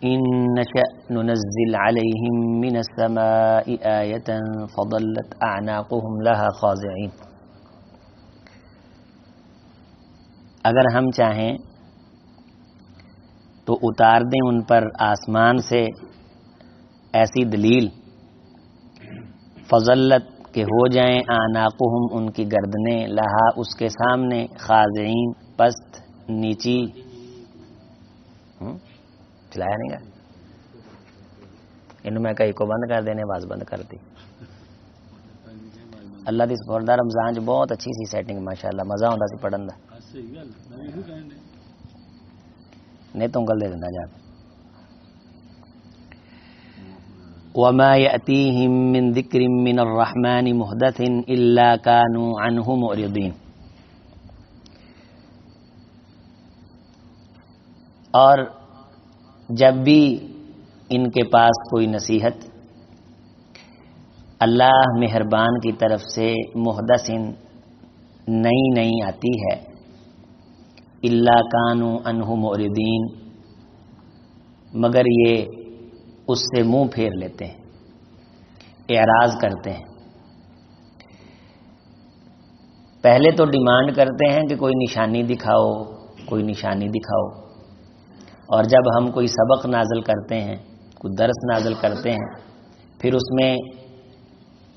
ان نشأ ننزل علیہم من السماء آیۃ فظلت اعناقهم لها خاضعین. اگر ہم چاہیں تو اتار دیں ان پر آسمان سے ایسی دلیل، فظلت کہ ہو جائیں اعناقهم ان کی گردنیں، لہا اس کے سامنے، خاضعین پست نیچی. چلایا نہیں گا انہوں میں کئی کو بند کر دینے، آواز بند کر دی. اللہ دی سپردہ رمضان جو بہت اچھی سی سیٹنگ ماشاءاللہ، مزہ آتا سی پڑھن دا. نہیں تو انگل دے دینا جا. وما يأتيهم من ذکر من الرحمن محدث الا كانوا عنه معرضین. اور جب بھی ان کے پاس کوئی نصیحت اللہ مہربان کی طرف سے محدث نئی آتی ہے، الا کانوا عنہ معرضین، مگر یہ اس سے منہ پھیر لیتے ہیں، اعراض کرتے ہیں. پہلے تو ڈیمانڈ کرتے ہیں کہ کوئی نشانی دکھاؤ، کوئی نشانی دکھاؤ. اور جب ہم کوئی سبق نازل کرتے ہیں، کوئی درس نازل کرتے ہیں، پھر اس میں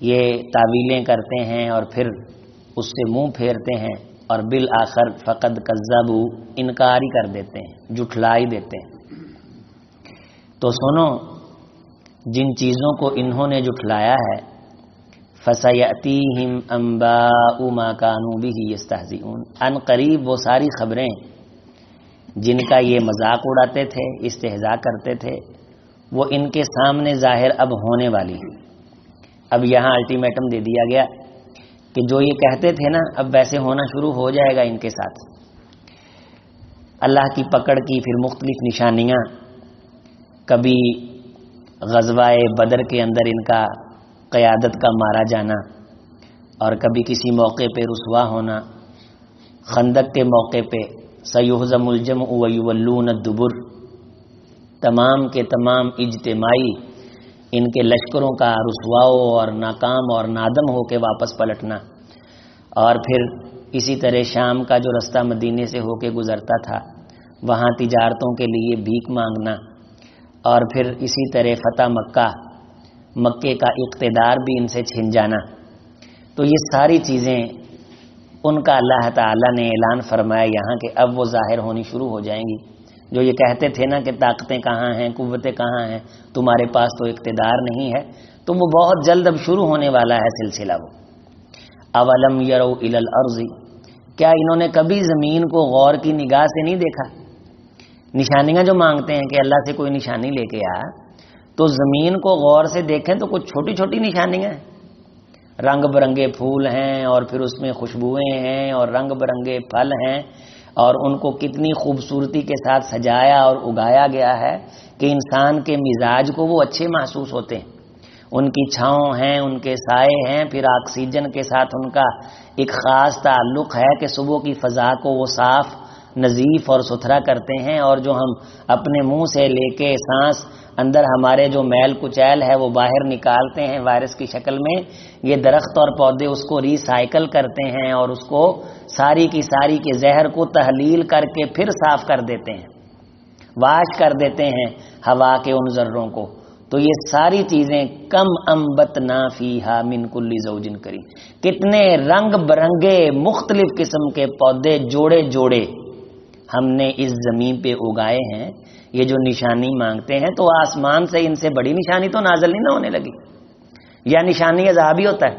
یہ تعویلیں کرتے ہیں اور پھر اس سے منہ پھیرتے ہیں اور بالآخر فقد کذبوا، انکار ہی کر دیتے ہیں، جھٹلا ہی دیتے ہیں. تو سنو، جن چیزوں کو انہوں نے جھٹلایا ہے، فَسَيَأْتِيهِمْ أَنْبَاءُ مَا كَانُوا بِهِ يَسْتَهْزِئُونَ، ان قریب وہ ساری خبریں جن کا یہ مذاق اڑاتے تھے، استہزاء کرتے تھے، وہ ان کے سامنے ظاہر اب ہونے والی ہیں. اب یہاں الٹیمیٹم دے دیا گیا کہ جو یہ کہتے تھے نا، اب ویسے ہونا شروع ہو جائے گا ان کے ساتھ. اللہ کی پکڑ کی پھر مختلف نشانیاں، کبھی غزوہ بدر کے اندر ان کا قیادت کا مارا جانا، اور کبھی کسی موقع پہ رسوا ہونا. خندق کے موقع پہ سیہزم الجمع ویولون الدبر، تمام کے تمام اجتماعی ان کے لشکروں کا رسواؤ اور ناکام اور نادم ہو کے واپس پلٹنا. اور پھر اسی طرح شام کا جو رستہ مدینے سے ہو کے گزرتا تھا، وہاں تجارتوں کے لیے بھیک مانگنا. اور پھر اسی طرح فتح مکے کا اقتدار بھی ان سے چھن جانا. تو یہ ساری چیزیں ان کا اللہ تعالیٰ نے اعلان فرمایا یہاں کہ اب وہ ظاہر ہونی شروع ہو جائیں گی. جو یہ کہتے تھے نا کہ طاقتیں کہاں ہیں، قوتیں کہاں ہیں، تمہارے پاس تو اقتدار نہیں ہے، تو وہ بہت جلد اب شروع ہونے والا ہے سلسلہ. وہ اولم یروا الی الارض، کیا انہوں نے کبھی زمین کو غور کی نگاہ سے نہیں دیکھا؟ نشانیاں جو مانگتے ہیں کہ اللہ سے کوئی نشانی لے کے آ، تو زمین کو غور سے دیکھیں تو کچھ چھوٹی چھوٹی نشانیاں ہیں. رنگ برنگے پھول ہیں، اور پھر اس میں خوشبوئیں ہیں، اور رنگ برنگے پھل ہیں، اور ان کو کتنی خوبصورتی کے ساتھ سجایا اور اگایا گیا ہے کہ انسان کے مزاج کو وہ اچھے محسوس ہوتے ہیں. ان کی چھاؤں ہیں، ان کے سائے ہیں، پھر آکسیجن کے ساتھ ان کا ایک خاص تعلق ہے کہ صبح کی فضا کو وہ صاف، نظیف اور ستھرا کرتے ہیں. اور جو ہم اپنے منہ سے لے کے سانس اندر ہمارے جو میل کچیل ہے وہ باہر نکالتے ہیں وائرس کی شکل میں، یہ درخت اور پودے اس کو ری سائیکل کرتے ہیں اور اس کو ساری کی ساری کے زہر کو تحلیل کر کے پھر صاف کر دیتے ہیں، واش کر دیتے ہیں ہوا کے ان ذروں کو. تو یہ ساری چیزیں کم انبتنا فیہا من کل زوج کریم، کتنے رنگ برنگے مختلف قسم کے پودے جوڑے جوڑے ہم نے اس زمین پہ اگائے ہیں. یہ جو نشانی مانگتے ہیں تو آسمان سے ان سے بڑی نشانی تو نازل نہیں نہ ہونے لگی، یا نشانی عذاب ہی ہوتا ہے.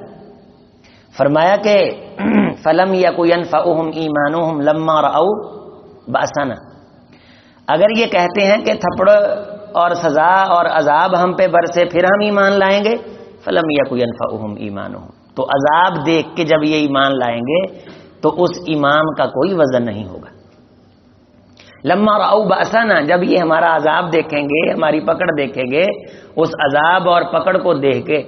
فرمایا کہ فلم یک ینفعہم ایمانہم لما رأوا بأسنا، اگر یہ کہتے ہیں کہ تھپڑ اور سزا اور عذاب ہم پہ برسے پھر ہم ایمان لائیں گے، فلم یک ینفعہم ایمانہم، تو عذاب دیکھ کے جب یہ ایمان لائیں گے تو اس ایمان کا کوئی وزن نہیں ہوگا. لما رأوا بأسنا، جب یہ ہمارا عذاب دیکھیں گے، ہماری پکڑ دیکھیں گے، اس عذاب اور پکڑ کو دیکھ کے.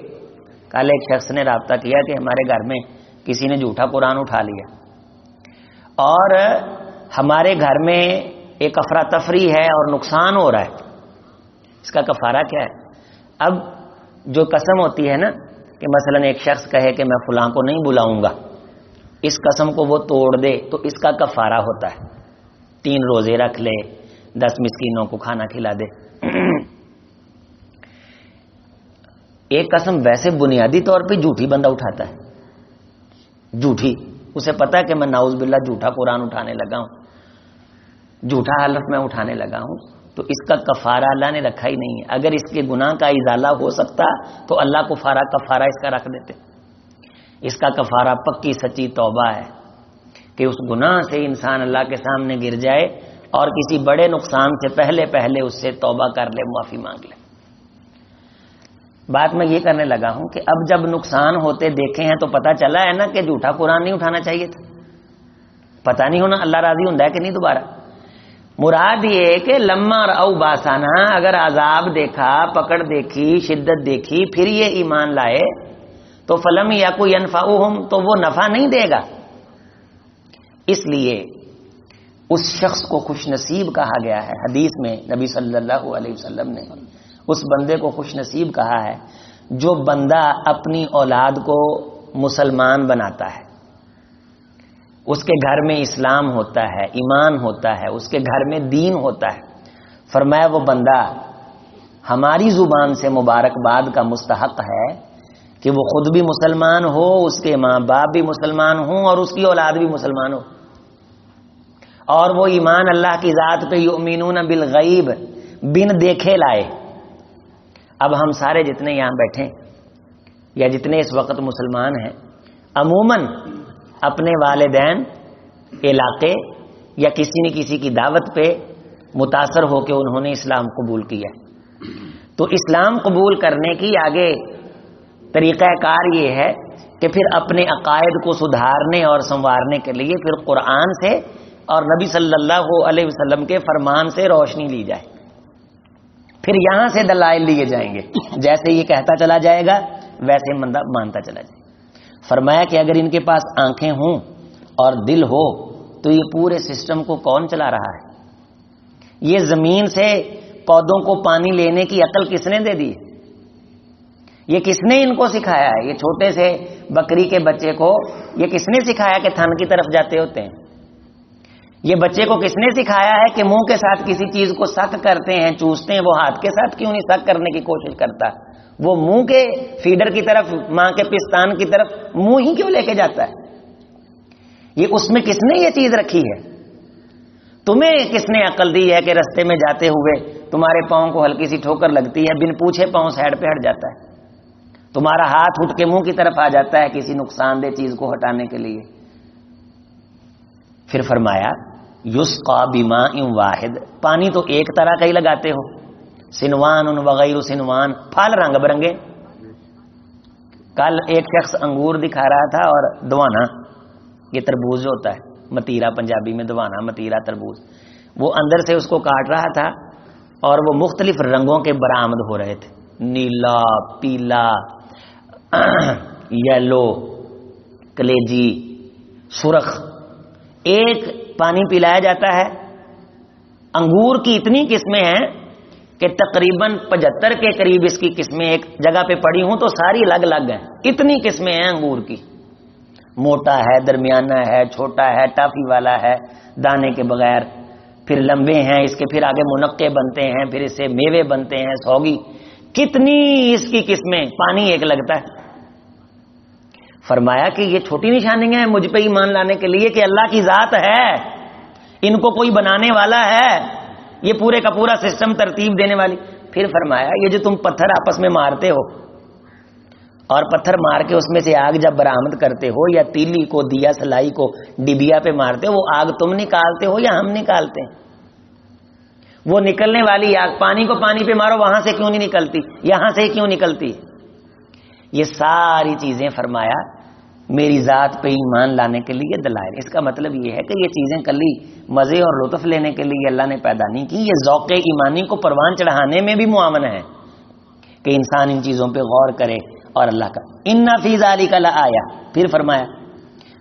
کل ایک شخص نے رابطہ کیا کہ ہمارے گھر میں کسی نے جھوٹا قرآن اٹھا لیا اور ہمارے گھر میں ایک افراتفری ہے اور نقصان ہو رہا ہے. اس کا کفارہ کیا ہے؟ اب جو قسم ہوتی ہے نا کہ مثلا ایک شخص کہے کہ میں فلاں کو نہیں بلاؤں گا، اس قسم کو وہ توڑ دے تو اس کا کفارہ ہوتا ہے 3 روزے رکھ لے، 10 مسکینوں کو کھانا کھلا دے۔ ایک قسم ویسے بنیادی طور پہ جھوٹی بندہ اٹھاتا ہے، جھوٹی، اسے پتا ہے کہ میں نعوذ باللہ جھوٹا قرآن اٹھانے لگا ہوں، جھوٹا حلف میں اٹھانے لگا ہوں، تو اس کا کفارہ اللہ نے رکھا ہی نہیں ہے۔ اگر اس کے گناہ کا ازالہ ہو سکتا تو اللہ کو کفارہ اس کا رکھ دیتے۔ اس کا کفارہ پکی سچی توبہ ہے کہ اس گناہ سے انسان اللہ کے سامنے گر جائے اور کسی بڑے نقصان سے پہلے اس سے توبہ کر لے، معافی مانگ لے۔ بات میں یہ کرنے لگا ہوں کہ اب جب نقصان ہوتے دیکھے ہیں تو پتہ چلا ہے نا کہ جھوٹا قرآن نہیں اٹھانا چاہیے تھا۔ پتہ نہیں ہونا اللہ راضی ہوں ہے کہ نہیں دوبارہ۔ مراد یہ کہ لما رأوا باسانا، اگر عذاب دیکھا، پکڑ دیکھی، شدت دیکھی، پھر یہ ایمان لائے تو فلم یکو ینفعہم، تو وہ نفع نہیں دے گا۔ اس لیے اس شخص کو خوش نصیب کہا گیا ہے، حدیث میں نبی صلی اللہ علیہ وسلم نے اس بندے کو خوش نصیب کہا ہے جو بندہ اپنی اولاد کو مسلمان بناتا ہے، اس کے گھر میں اسلام ہوتا ہے، ایمان ہوتا ہے، اس کے گھر میں دین ہوتا ہے۔ فرمایا وہ بندہ ہماری زبان سے مبارکباد کا مستحق ہے کہ وہ خود بھی مسلمان ہو، اس کے ماں باپ بھی مسلمان ہوں اور اس کی اولاد بھی مسلمان ہو، اور وہ ایمان اللہ کی ذات پہ یؤمنون بالغیب، بن دیکھے لائے۔ اب ہم سارے جتنے یہاں بیٹھے یا جتنے اس وقت مسلمان ہیں، عموماً اپنے والدین، علاقے یا کسی نہ کسی کی دعوت پہ متاثر ہو کے انہوں نے اسلام قبول کیا، تو اسلام قبول کرنے کی آگے طریقہ کار یہ ہے کہ پھر اپنے عقائد کو سدھارنے اور سنوارنے کے لیے پھر قرآن سے اور نبی صلی اللہ علیہ وسلم کے فرمان سے روشنی لی جائے، پھر یہاں سے دلائل لیے جائیں گے، جیسے یہ کہتا چلا جائے گا ویسے بندہ مانتا چلا جائے گا۔ فرمایا کہ اگر ان کے پاس آنکھیں ہوں اور دل ہو تو یہ پورے سسٹم کو کون چلا رہا ہے؟ یہ زمین سے پودوں کو پانی لینے کی عقل کس نے دے دی؟ یہ کس نے ان کو سکھایا ہے؟ یہ چھوٹے سے بکری کے بچے کو یہ کس نے سکھایا کہ تھن کی طرف جاتے ہوتے ہیں؟ یہ بچے کو کس نے سکھایا ہے کہ منہ کے ساتھ کسی چیز کو سک کرتے ہیں، چوستے ہیں، وہ ہاتھ کے ساتھ کیوں نہیں سک کرنے کی کوشش کرتا؟ وہ منہ کے فیڈر کی طرف، ماں کے پستان کی طرف منہ ہی کیوں لے کے جاتا ہے؟ یہ اس میں کس نے یہ چیز رکھی ہے؟ تمہیں کس نے عقل دی ہے کہ رستے میں جاتے ہوئے تمہارے پاؤں کو ہلکی سی ٹھوکر لگتی ہے، بن پوچھے پاؤں سائڈ پہ ہٹ جاتا ہے، تمہارا ہاتھ اٹھ کے منہ کی طرف آ جاتا ہے کسی نقصان دہ چیز کو ہٹانے کے لیے؟ پھر فرمایا یسقا بماء واحد، پانی تو ایک طرح کا ہی لگاتے ہو، سنوان وغیر سنوان، پھل رنگ برنگے۔ کل ایک شخص انگور دکھا رہا تھا اور دوانا، یہ تربوز جو ہوتا ہے، متیرا پنجابی میں دوانا، متیرا تربوز، وہ اندر سے اس کو کاٹ رہا تھا اور وہ مختلف رنگوں کے برآمد ہو رہے تھے، نیلا، پیلا، یلو، کلیجی، سرخ۔ ایک پانی پلایا جاتا ہے، انگور کی اتنی قسمیں ہیں کہ تقریباً 75 کے قریب اس کی قسمیں ایک جگہ پہ پڑی ہوں تو ساری الگ الگ ہیں، اتنی قسمیں ہیں انگور کی، موٹا ہے، درمیانہ ہے، چھوٹا ہے، ٹافی والا ہے، دانے کے بغیر، پھر لمبے ہیں، اس کے پھر آگے منقے بنتے ہیں، پھر اس سے میوے بنتے ہیں، سوگی، کتنی اس کی قسمیں، پانی ایک لگتا ہے۔ فرمایا کہ یہ چھوٹی نشانیاں ہیں مجھ پہ ایمان لانے کے لیے کہ اللہ کی ذات ہے، ان کو کوئی بنانے والا ہے، یہ پورے کا پورا سسٹم ترتیب دینے والی۔ پھر فرمایا یہ جو تم پتھر آپس میں مارتے ہو اور پتھر مار کے اس میں سے آگ جب برآمد کرتے ہو، یا تیلی کو، دیا سلائی کو ڈبیا پہ مارتے ہو، وہ آگ تم نکالتے ہو یا ہم نکالتے ہیں؟ وہ نکلنے والی آگ، پانی کو پانی پہ مارو وہاں سے کیوں نہیں نکلتی، یہاں سے کیوں نکلتی؟ یہ ساری چیزیں فرمایا میری ذات پہ ایمان لانے کے لیے دلائل۔ اس کا مطلب یہ ہے کہ یہ چیزیں کلی مزے اور لطف لینے کے لیے اللہ نے پیدا نہیں کی، یہ ذوق ایمانی کو پروان چڑھانے میں بھی معاون ہے کہ انسان ان چیزوں پہ غور کرے اور اللہ کا ان فی ذالک لآیہ۔ پھر فرمایا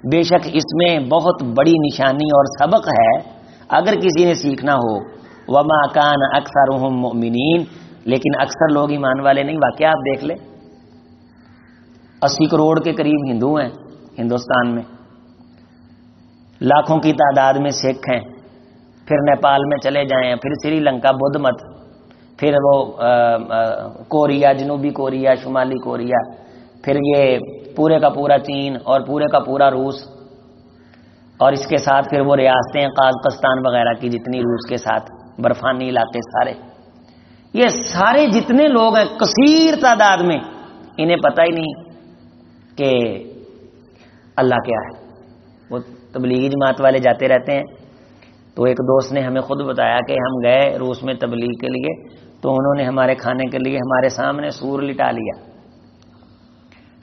بے شک اس میں بہت بڑی نشانی اور سبق ہے اگر کسی نے سیکھنا ہو، وما کان اکثرهم مؤمنین، لیکن اکثر لوگ ایمان والے نہیں. واقعہ آپ دیکھ لیں، 80 کروڑ کے قریب ہندو ہیں ہندوستان میں، لاکھوں کی تعداد میں سکھ ہیں. پھر نیپال میں چلے جائیں، پھر سری لنکا بدھ مت، پھر وہ کوریا، جنوبی کوریا، شمالی کوریا، پھر یہ پورے کا پورا چین اور پورے کا پورا روس، اور اس کے ساتھ پھر وہ ریاستیں قازقستان وغیرہ کی جتنی روس کے ساتھ برفانی علاقے سارے. یہ سارے جتنے لوگ ہیں کثیر تعداد میں، انہیں پتہ ہی نہیں کہ اللہ کیا ہے. وہ تبلیغی جماعت والے جاتے رہتے ہیں. تو ایک دوست نے ہمیں خود بتایا کہ ہم گئے روس میں تبلیغ کے لیے، تو انہوں نے ہمارے کھانے کے لیے ہمارے سامنے سور لٹا لیا.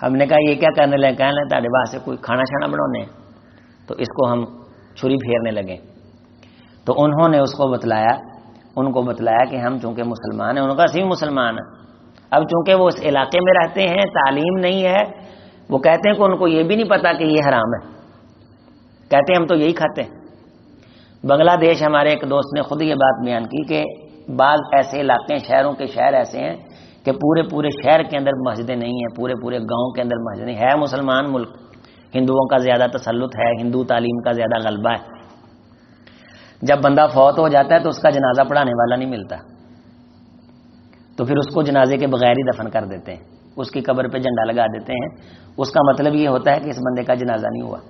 ہم نے کہا یہ کیا کرنے لگے؟ کہنے لگے تاڑے واسطے کوئی کھانا شانا بنانے ہیں. تو اس کو ہم چھری پھیرنے لگے. تو انہوں نے اس کو بتلایا، ان کو بتلایا کہ ہم چونکہ مسلمان ہیں. انہوں نے کہا اسی مسلمان ہیں. اب چونکہ وہ اس علاقے میں رہتے ہیں، تعلیم نہیں ہے، وہ کہتے ہیں کہ ان کو یہ بھی نہیں پتا کہ یہ حرام ہے، کہتے ہیں ہم تو یہی کھاتے ہیں. بنگلہ دیش ہمارے ایک دوست نے خود یہ بات بیان کی کہ بعض ایسے علاقے، شہروں کے شہر ایسے ہیں کہ پورے شہر کے اندر مسجدیں نہیں ہیں، پورے گاؤں کے اندر مسجدیں ہے. مسلمان ملک، ہندوؤں کا زیادہ تسلط ہے، ہندو تعلیم کا زیادہ غلبہ ہے. جب بندہ فوت ہو جاتا ہے تو اس کا جنازہ پڑھانے والا نہیں ملتا، تو پھر اس کو جنازے کے بغیر ہی دفن کر دیتے ہیں، اس کی قبر پہ جھنڈا لگا دیتے ہیں. اس کا مطلب یہ ہوتا ہے کہ اس بندے کا جنازہ نہیں ہوا.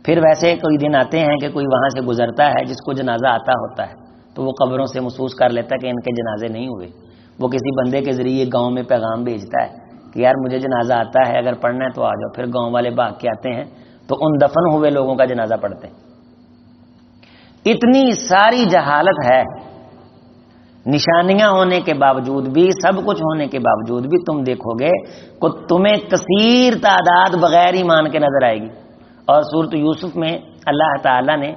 پھر ویسے کوئی دن آتے ہیں کہ کوئی وہاں سے گزرتا ہے جس کو جنازہ آتا ہوتا ہے، تو وہ قبروں سے محسوس کر لیتا ہے کہ ان کے جنازے نہیں ہوئے. وہ کسی بندے کے ذریعے گاؤں میں پیغام بھیجتا ہے کہ یار مجھے جنازہ آتا ہے، اگر پڑھنا ہے تو آ جاؤ. پھر گاؤں والے بھاگ کے آتے ہیں تو ان دفن ہوئے لوگوں کا جنازہ پڑھتے ہیں. اتنی ساری جہالت ہے، نشانیاں ہونے کے باوجود بھی، سب کچھ ہونے کے باوجود بھی تم دیکھو گے کہ تمہیں کثیر تعداد بغیر ایمان کے نظر آئے گی. اور سورۃ یوسف میں اللہ تعالیٰ نے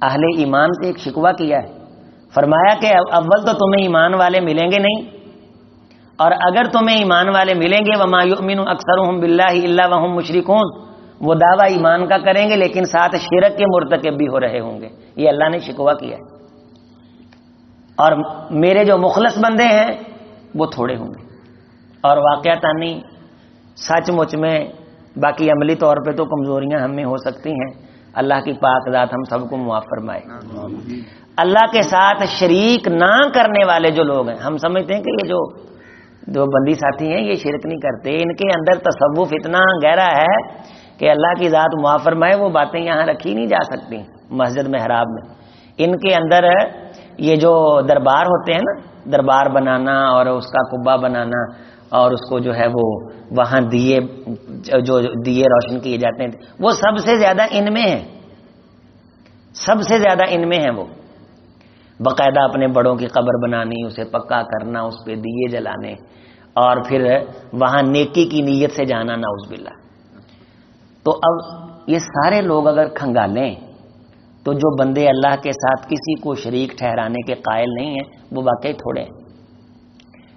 اہل ایمان سے ایک شکوہ کیا ہے. فرمایا کہ اول تو تمہیں ایمان والے ملیں گے نہیں، اور اگر تمہیں ایمان والے ملیں گے وما یؤمن اکثرهم باللہ الا وهم مشرکون، وہ دعویٰ ایمان کا کریں گے لیکن ساتھ شرک کے مرتکب بھی ہو رہے ہوں گے. یہ اللہ نے شکوہ کیا ہے. اور میرے جو مخلص بندے ہیں وہ تھوڑے ہوں گے. اور واقعتاً سچ مچ میں، باقی عملی طور پہ تو کمزوریاں ہم میں ہو سکتی ہیں. اللہ کی پاک ذات ہم سب کو معاف فرمائے. اللہ کے ساتھ شریک نہ کرنے والے جو لوگ ہیں، ہم سمجھتے ہیں کہ یہ جو بندی ساتھی ہیں یہ شرک نہیں کرتے، ان کے اندر تصوف اتنا گہرا ہے کہ اللہ کی ذات معاف فرمائے وہ باتیں یہاں رکھی نہیں جا سکتی مسجد محراب میں. ان کے اندر یہ جو دربار ہوتے ہیں نا، دربار بنانا اور اس کا قبہ بنانا، اور اس کو جو ہے وہ وہاں دیے روشن کیے جاتے ہیں، وہ سب سے زیادہ ان میں ہیں، سب سے زیادہ ان میں ہیں. وہ باقاعدہ اپنے بڑوں کی قبر بنانی، اسے پکا کرنا، اس پہ دیے جلانے، اور پھر وہاں نیکی کی نیت سے جانا، نعوذ باللہ. تو اب یہ سارے لوگ اگر کھنگالیں تو جو بندے اللہ کے ساتھ کسی کو شریک ٹھہرانے کے قائل نہیں ہیں وہ واقعی تھوڑے ہیں.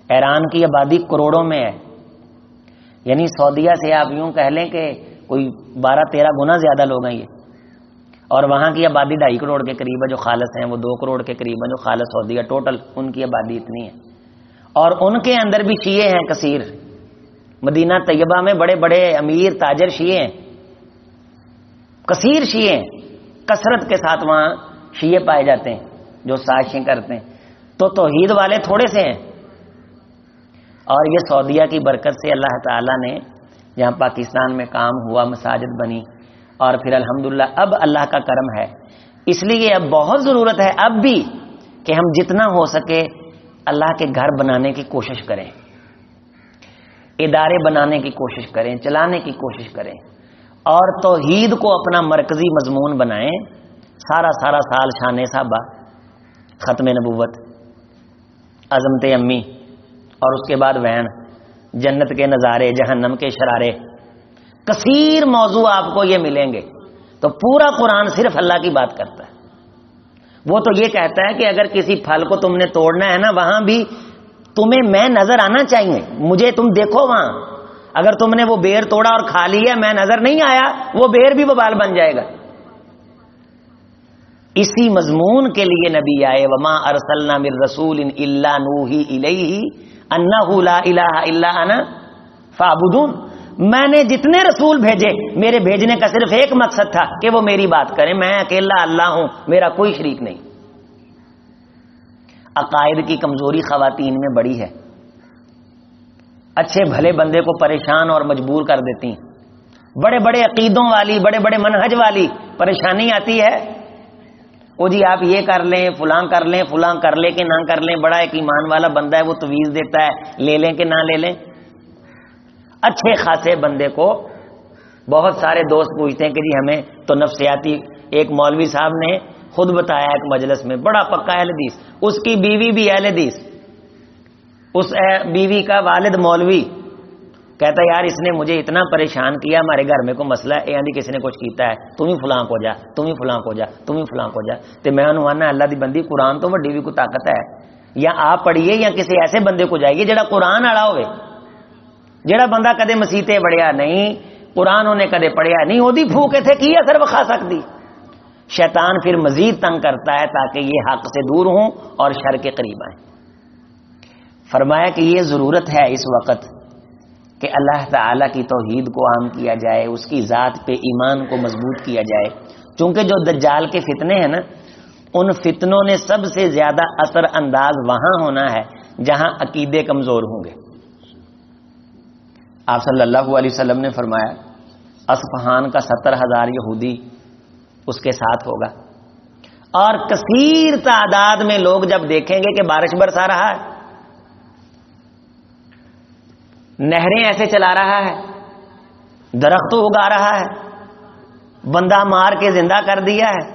ایران کی آبادی کروڑوں میں ہے، یعنی سعودیہ سے آپ یوں کہہ لیں کہ کوئی 12-13 گنا زیادہ لوگ ہیں یہ. اور وہاں کی آبادی 2.5 کروڑ کے قریب ہے جو خالص ہیں، وہ 2 کروڑ کے قریب ہے جو خالص سعودیہ. ٹوٹل ان کی آبادی اتنی ہے. اور ان کے اندر بھی شیعہ ہیں کثیر. مدینہ طیبہ میں بڑے بڑے امیر تاجر شیعہ ہیں، کثیر شیعہ ہیں، کثرت کے ساتھ وہاں شیعہ پائے جاتے ہیں جو سازشیں کرتے ہیں. تو توحید والے تھوڑے سے ہیں. اور یہ سعودیہ کی برکت سے اللہ تعالیٰ نے جہاں پاکستان میں کام ہوا، مساجد بنی، اور پھر الحمدللہ اب اللہ کا کرم ہے. اس لیے اب بہت ضرورت ہے اب بھی کہ ہم جتنا ہو سکے اللہ کے گھر بنانے کی کوشش کریں، ادارے بنانے کی کوشش کریں، چلانے کی کوشش کریں، اور توحید کو اپنا مرکزی مضمون بنائیں. سارا سال شان صحابہ، ختم نبوت، عظمت امی، اور اس کے بعد وین، جنت کے نظارے، جہنم کے شرارے، کثیر موضوع آپ کو یہ ملیں گے. تو پورا قرآن صرف اللہ کی بات کرتا ہے. وہ تو یہ کہتا ہے کہ اگر کسی پھل کو تم نے توڑنا ہے نا، وہاں بھی تمہیں میں نظر آنا چاہیے، مجھے تم دیکھو وہاں. اگر تم نے وہ بیر توڑا اور کھا لیا، میں نظر نہیں آیا، وہ بیر بھی وبال بن جائے گا. اسی مضمون کے لیے نبی آئے، وما ارسلنا من رسول الا نوحی الیہ انہ لا الہ الا انا فاعبدون۔ میں نے جتنے رسول بھیجے میرے بھیجنے کا صرف ایک مقصد تھا کہ وہ میری بات کریں، میں اکیلا اللہ ہوں، میرا کوئی شریک نہیں۔ عقائد کی کمزوری خواتین میں بڑی ہے، اچھے بھلے بندے کو پریشان اور مجبور کر دیتی ہیں۔ بڑے بڑے عقیدوں والی، بڑے بڑے منہج والی پریشانی آتی ہے، وہ جی آپ یہ کر لیں، فلاں کر لیں، فلاں کر لیں کہ نہ کر لیں، بڑا ایک ایمان والا بندہ ہے وہ تویز دیتا ہے، لے لیں کہ نہ لے لیں۔ اچھے خاصے بندے کو بہت سارے دوست پوچھتے ہیں کہ جی ہمیں تو نفسیاتی، ایک مولوی صاحب نے خود بتایا ایک مجلس میں، بڑا پکا اہل حدیث، اس کی بیوی بھی اہل حدیث، اس بیوی کا والد مولوی، کہتا یار اس نے مجھے اتنا پریشان کیا، ہمارے گھر میں کوئی مسئلہ ہے، یعنی کسی نے کچھ کیتا ہے، تم ہی فلاں کو جا، تم ہی فلاں کو جا، تم ہی فلاں کو جا۔ تے میں انہوں نے اللہ دی بندی قرآن تو وڈی بھی کوئی طاقت ہے، یا آپ پڑھیے یا کسی ایسے بندے کو جائیے جڑا قرآن والا ہوئے، جڑا بندہ کدے مسیتے پڑھیا نہیں، قرآن انہیں کدے پڑھیا نہیں، وہ دی پھوکے تھے کی اثر وکھا سکتی۔ شیطان پھر مزید تنگ کرتا ہے تاکہ یہ حق سے دور ہوں اور شر کے قریب آئیں۔ فرمایا کہ یہ ضرورت ہے اس وقت کہ اللہ تعالی کی توحید کو عام کیا جائے، اس کی ذات پہ ایمان کو مضبوط کیا جائے، چونکہ جو دجال کے فتنے ہیں نا، ان فتنوں نے سب سے زیادہ اثر انداز وہاں ہونا ہے جہاں عقیدے کمزور ہوں گے۔ آپ صلی اللہ علیہ وسلم نے فرمایا اصفہان کا 70,000 یہودی اس کے ساتھ ہوگا، اور کثیر تعداد میں لوگ جب دیکھیں گے کہ بارش برسا رہا ہے، نہریں ایسے چلا رہا ہے، درخت اگا رہا ہے، بندہ مار کے زندہ کر دیا ہے،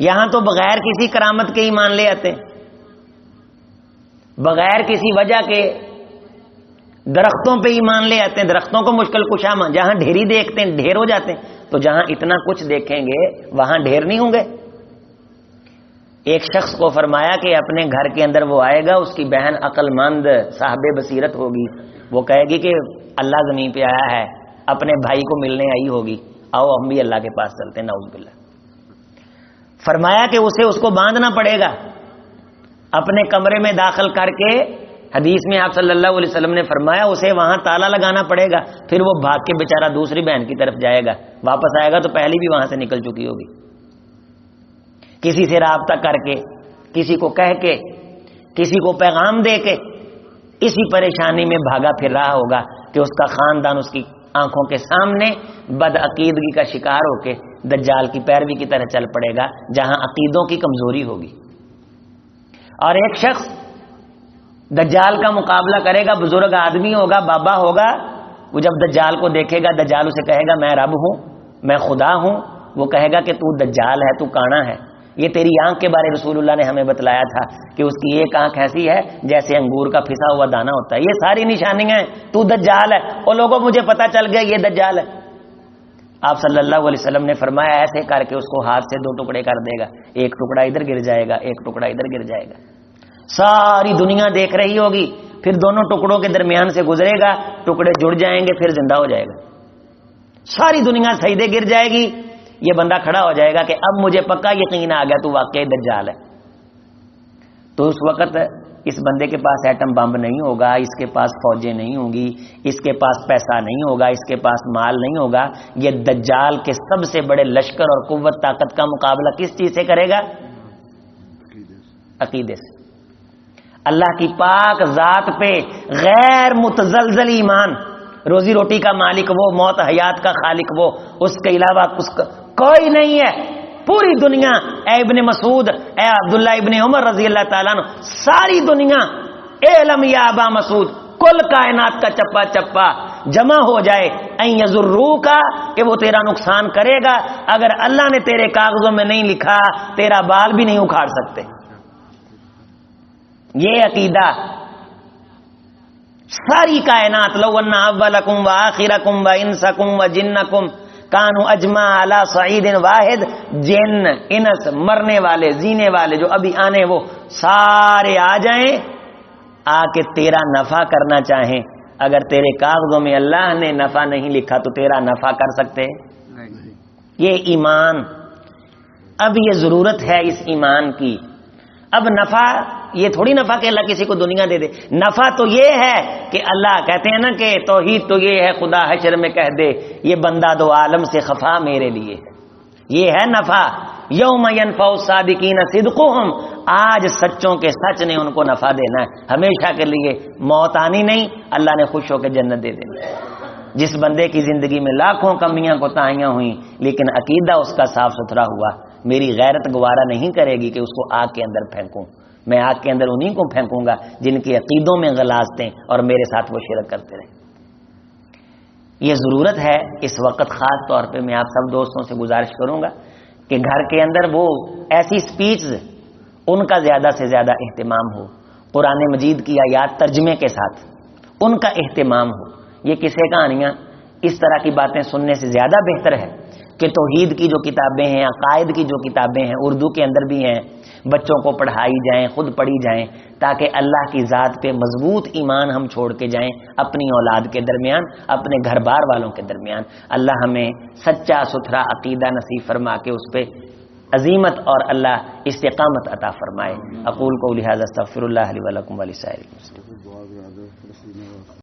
یہاں تو بغیر کسی کرامت کے ایمان لے آتے ہیں، بغیر کسی وجہ کے درختوں پہ ایمان لے آتے ہیں، درختوں کو مشکل کشا جہاں ڈھیری دیکھتے ہیں ڈھیر ہو جاتے ہیں، تو جہاں اتنا کچھ دیکھیں گے وہاں ڈھیر نہیں ہوں گے۔ ایک شخص کو فرمایا کہ اپنے گھر کے اندر وہ آئے گا، اس کی بہن عقل مند صاحب بصیرت ہوگی، وہ کہے گی کہ اللہ زمین پہ آیا ہے، اپنے بھائی کو ملنے آئی ہوگی، آؤ ہم بھی اللہ کے پاس چلتے ہیں، نعوذ باللہ۔ فرمایا کہ اسے اس کو باندھنا پڑے گا، اپنے کمرے میں داخل کر کے، حدیث میں آپ صلی اللہ علیہ وسلم نے فرمایا اسے وہاں تالا لگانا پڑے گا، پھر وہ بھاگ کے بیچارہ دوسری بہن کی طرف جائے گا، واپس آئے گا تو پہلی بھی وہاں سے نکل چکی ہوگی، کسی سے رابطہ کر کے، کسی کو کہہ کے، کسی کو پیغام دے کے، اسی پریشانی میں بھاگا پھر رہا ہوگا کہ اس کا خاندان اس کی آنکھوں کے سامنے بدعقیدگی کا شکار ہو کے دجال کی پیروی کی طرح چل پڑے گا جہاں عقیدوں کی کمزوری ہوگی۔ اور ایک شخص دجال کا مقابلہ کرے گا، بزرگ آدمی ہوگا، بابا ہوگا، وہ جب دجال کو دیکھے گا دجال اسے کہے گا میں رب ہوں، میں خدا ہوں، وہ کہے گا کہ تو دجال ہے، تو کانا ہے۔ یہ تیری آنکھ کے بارے رسول اللہ نے ہمیں بتلایا تھا کہ اس کی ایک آنکھ ایسی ہے جیسے انگور کا پھسا ہوا دانا ہوتا ہے، یہ ساری نشانیاں ہیں، تو دجال ہے، اور لوگوں مجھے پتا چل گیا یہ دجال ہے۔ آپ صلی اللہ علیہ وسلم نے فرمایا ایسے کر کے اس کو ہاتھ سے 2 ٹکڑے کر دے گا، ایک ٹکڑا ادھر گر جائے گا، ایک ٹکڑا ادھر گر جائے گا، ساری دنیا دیکھ رہی ہوگی، پھر دونوں ٹکڑوں کے درمیان سے گزرے گا، ٹکڑے جڑ جائیں گے، پھر زندہ ہو جائے گا، ساری دنیا سجدے گر جائے گی، یہ بندہ کھڑا ہو جائے گا کہ اب مجھے پکا یقین آ گیا تو واقعی دجال ہے۔ تو اس وقت اس بندے کے پاس ایٹم بم نہیں ہوگا، اس کے پاس فوجیں نہیں ہوں گی، اس کے پاس پیسہ نہیں ہوگا، اس کے پاس مال نہیں ہوگا، یہ دجال کے سب سے بڑے لشکر اور قوت طاقت کا مقابلہ کس چیز سے کرے گا؟ عقیدے سے، اللہ کی پاک ذات پہ غیر متزلزل ایمان، روزی روٹی کا مالک وہ، موت حیات کا خالق وہ، اس کے علاوہ اس کا کوئی نہیں ہے۔ پوری دنیا، اے ابن مسعود، اے عبداللہ ابن عمر رضی اللہ تعالیٰ عنہ، ساری دنیا، اے علم یا ابا مسعود، کل کائنات کا چپا چپا جمع ہو جائے این یضروک کہ وہ تیرا نقصان کرے گا، اگر اللہ نے تیرے کاغذوں میں نہیں لکھا تیرا بال بھی نہیں اکھاڑ سکتے۔ یہ عقیدہ ساری کائنات، لو ان اولکم وآخرکم وانسکم وجنکم کانوا اجمع علی صعید واحد، جن انس، مرنے والے جینے والے جو ابھی آنے، وہ سارے آ جائیں، آ کے تیرا نفع کرنا چاہیں، اگر تیرے کاغذوں میں اللہ نے نفع نہیں لکھا تو تیرا نفع کر سکتے؟ یہ ایمان اب یہ ضرورت ہے اس ایمان کی. اب نفع یہ تھوڑی نفع کہ اللہ کسی کو دنیا دے دے. نفع تو یہ ہے کہ اللہ کہتے ہیں نا کہ توحید تو یہ ہے خدا حشر میں کہہ دے یہ بندہ دو عالم سے خفا میرے لیے ہے. یہ ہے نفع. یوم ینفع الصادقین صدقہم، آج سچوں کے سچ نے ان کو نفع دینا ہے ہمیشہ کے لیے. موت آنی نہیں، اللہ نے خوش ہو کے جنت دے دینی. جس بندے کی زندگی میں لاکھوں کمیاں کوتاہیاں ہوئیں لیکن عقیدہ اس کا صاف ستھرا ہوا، میری غیرت گوارا نہیں کرے گی کہ اس کو آگ کے اندر پھینکوں. میں آگ کے اندر انہیں کو پھینکوں گا جن کی عقیدوں میں غلاظتیں اور میرے ساتھ وہ شرک کرتے رہے. یہ ضرورت ہے اس وقت. خاص طور پہ میں آپ سب دوستوں سے گزارش کروں گا کہ گھر کے اندر وہ ایسی سپیچز ان کا زیادہ سے زیادہ اہتمام ہو. قرآن مجید کی آیات ترجمے کے ساتھ ان کا اہتمام ہو. یہ قصے کہانیاں اس طرح کی باتیں سننے سے زیادہ بہتر ہے کہ توحید کی جو کتابیں ہیں، عقائد کی جو کتابیں ہیں اردو کے اندر بھی ہیں، بچوں کو پڑھائی جائیں، خود پڑھی جائیں، تاکہ اللہ کی ذات پہ مضبوط ایمان ہم چھوڑ کے جائیں اپنی اولاد کے درمیان، اپنے گھر بار والوں کے درمیان. اللہ ہمیں سچا ستھرا عقیدہ نصیب فرما کے اس پہ عظیمت اور اللہ استقامت عطا فرمائے. اقول قولی ھذا استغفر اللہ لی ولکم ولسائر المسلمین.